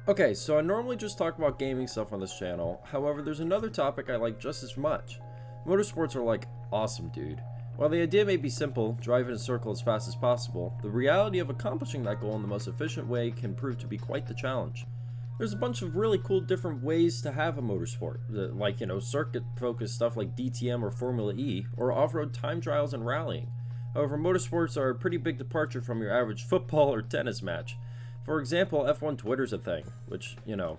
Okay, so I normally just talk about gaming stuff on this channel, however there's another topic I like just as much. Motorsports are like awesome, dude. While the idea may be simple, drive in a circle as fast as possible, the reality of accomplishing that goal in the most efficient way can prove to be quite the challenge. There's a bunch of really cool different ways to have a motorsport, like, circuit focused stuff like DTM or Formula E, or off-road time trials and rallying. However, motorsports are a pretty big departure from your average football or tennis match. For example, F1 Twitter's a thing, which,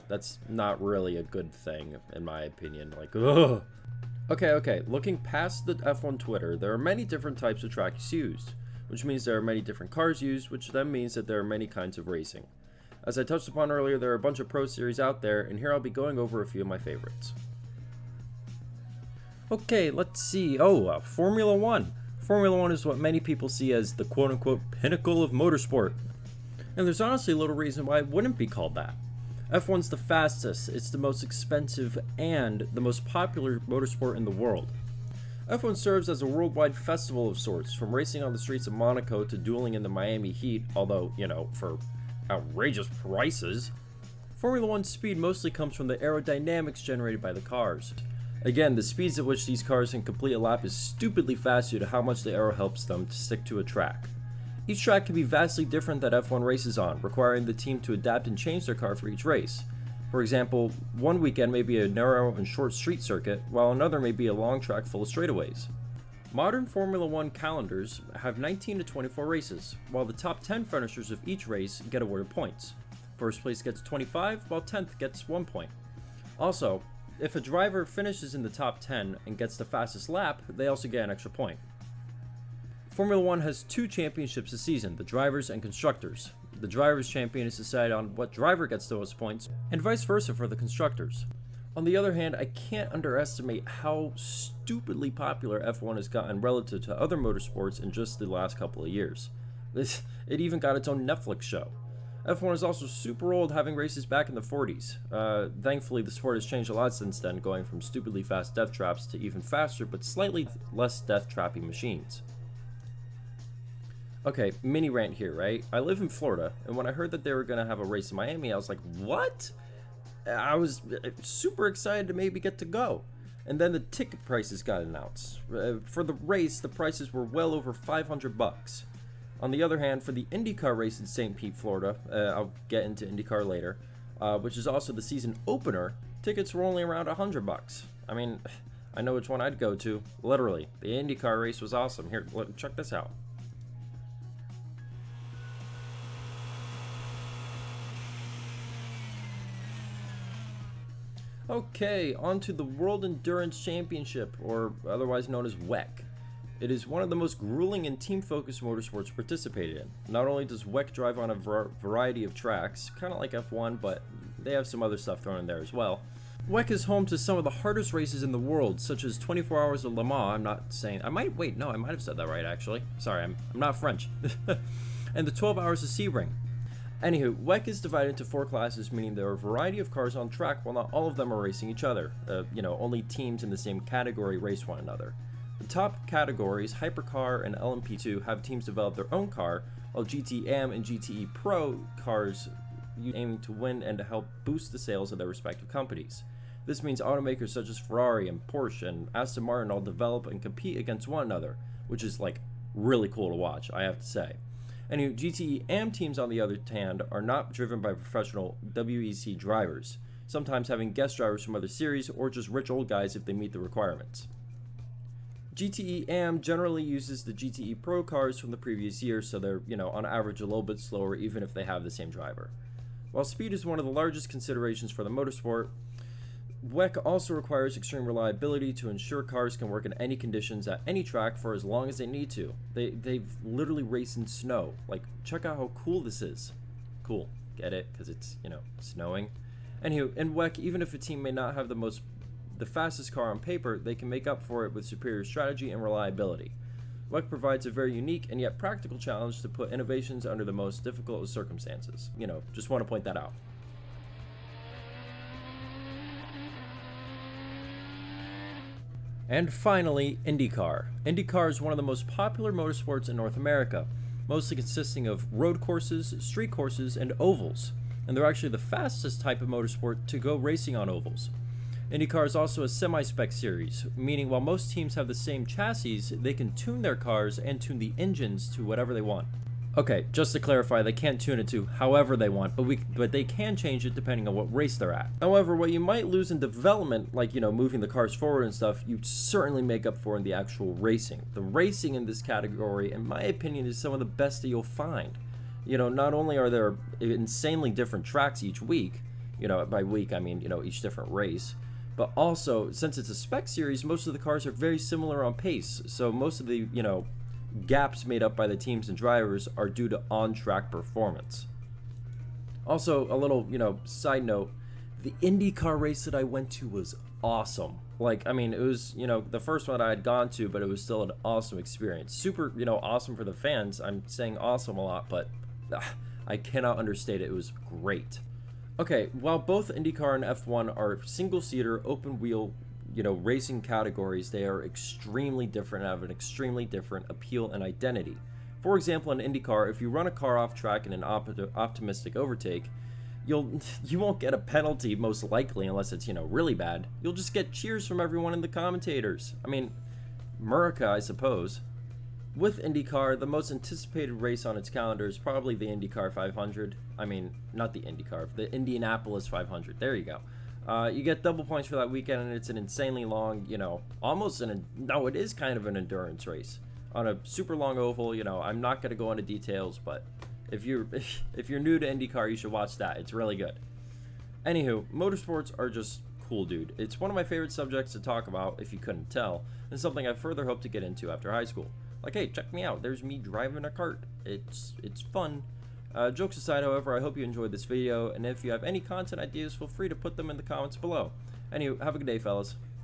that's not really a good thing, in my opinion. Like, ugh. Okay, looking past the F1 Twitter, there are many different types of tracks used, which means there are many different cars used, which then means that there are many kinds of racing. As I touched upon earlier, there are a bunch of Pro Series out there, and here I'll be going over a few of my favorites. Okay, let's see. Formula 1. Formula 1 is what many people see as the quote-unquote pinnacle of motorsport. And there's honestly little reason why it wouldn't be called that. F1's the fastest, it's the most expensive, and the most popular motorsport in the world. F1 serves as a worldwide festival of sorts, from racing on the streets of Monaco to dueling in the Miami heat, although, for outrageous prices. Formula 1's speed mostly comes from the aerodynamics generated by the cars. Again, the speeds at which these cars can complete a lap is stupidly fast due to how much the aero helps them to stick to a track. Each track can be vastly different that F1 races on, requiring the team to adapt and change their car for each race. For example, one weekend may be a narrow and short street circuit, while another may be a long track full of straightaways. Modern Formula 1 calendars have 19 to 24 races, while the top 10 finishers of each race get awarded points. First place gets 25, while 10th gets 1 point. Also, if a driver finishes in the top 10 and gets the fastest lap, they also get an extra point. Formula 1 has two championships a season, the Drivers' and Constructors. The Drivers' Champion is decided on what driver gets the most points, and vice versa for the Constructors. On the other hand, I can't underestimate how stupidly popular F1 has gotten relative to other motorsports in just the last couple of years. It even got its own Netflix show. F1 is also super old, having races back in the 40s. Thankfully, the sport has changed a lot since then, going from stupidly fast death traps to even faster but slightly less death trapping machines. Okay, mini rant here, right? I live in Florida, and when I heard that they were going to have a race in Miami, I was like, what? I was super excited to maybe get to go. And then the ticket prices got announced. For the race, the prices were well over $500. On the other hand, for the Indycar race in St. Pete, Florida, I'll get into Indycar later, which is also the season opener, tickets were only around $100. I mean, I know which one I'd go to. Literally, the Indycar race was awesome. Here, check this out. Okay, on to the World Endurance Championship, or otherwise known as WEC. It is one of the most grueling and team-focused motorsports participated in. Not only does WEC drive on a variety of tracks, kind of like F1, but they have some other stuff thrown in there as well. WEC is home to some of the hardest races in the world, such as 24 Hours of Le Mans. I might have said that right, actually. Sorry, I'm not French. And the 12 Hours of Sebring. Anywho, WEC is divided into 4 classes, meaning there are a variety of cars on track while not all of them are racing each other. Only teams in the same category race one another. The top categories, Hypercar and LMP2, have teams develop their own car, while GTM and GTE Pro cars aiming to win and to help boost the sales of their respective companies. This means automakers such as Ferrari and Porsche and Aston Martin all develop and compete against one another, which is really cool to watch, I have to say. Anyway, GTE AM teams, on the other hand, are not driven by professional WEC drivers, sometimes having guest drivers from other series or just rich old guys if they meet the requirements. GTE AM generally uses the GTE Pro cars from the previous year, so they're, on average a little bit slower even if they have the same driver. While speed is one of the largest considerations for the motorsport, WEC also requires extreme reliability to ensure cars can work in any conditions at any track for as long as they need to. They've literally raced in snow. Check out how cool this is. Cool. Get it? Because it's, snowing. Anywho, in WEC, even if a team may not have the fastest car on paper, they can make up for it with superior strategy and reliability. WEC provides a very unique and yet practical challenge to put innovations under the most difficult of circumstances. Just want to point that out. And finally, Indycar. Indycar is one of the most popular motorsports in North America, mostly consisting of road courses, street courses, and ovals. and they're actually the fastest type of motorsport to go racing on ovals. IndyCar is also a semi-spec series, meaning while most teams have the same chassis, they can tune their cars and tune the engines to whatever they want. Okay, just to clarify, they can't tune it to however they want, but they can change it depending on what race they're at. However, what you might lose in development, like, moving the cars forward and stuff, you'd certainly make up for in the actual racing. The racing in this category, in my opinion, is some of the best that you'll find. Not only are there insanely different tracks each week, by week I mean, each different race, but also, since it's a spec series, most of the cars are very similar on pace, so most of the, gaps made up by the teams and drivers are due to on-track performance. Also, a little, side note, the IndyCar race that I went to was awesome. It was, the first one I had gone to, but it was still an awesome experience. Super, awesome for the fans. I'm saying awesome a lot, but I cannot understate it. It was great. Okay, while both IndyCar and F1 are single-seater, open-wheel, racing categories, they are extremely different and have an extremely different appeal and identity. For example, in IndyCar, if you run a car off track in an optimistic overtake, you won't get a penalty most likely unless it's, really bad. You'll just get cheers from everyone in the commentators. I mean, America, I suppose. With IndyCar, the most anticipated race on its calendar is probably the IndyCar 500. I mean, not the IndyCar, the Indianapolis 500. There you go. You get double points for that weekend, and it's an insanely long, it is kind of an endurance race on a super long oval. I'm not going to go into details, but if you're new to IndyCar, you should watch that. It's really good. Anywho, motorsports are just cool, dude. It's one of my favorite subjects to talk about, if you couldn't tell, and something I further hope to get into after high school. Like, hey, check me out. There's me driving a kart. It's fun. Jokes aside, however, I hope you enjoyed this video, and if you have any content ideas, feel free to put them in the comments below. Anyway, have a good day, fellas.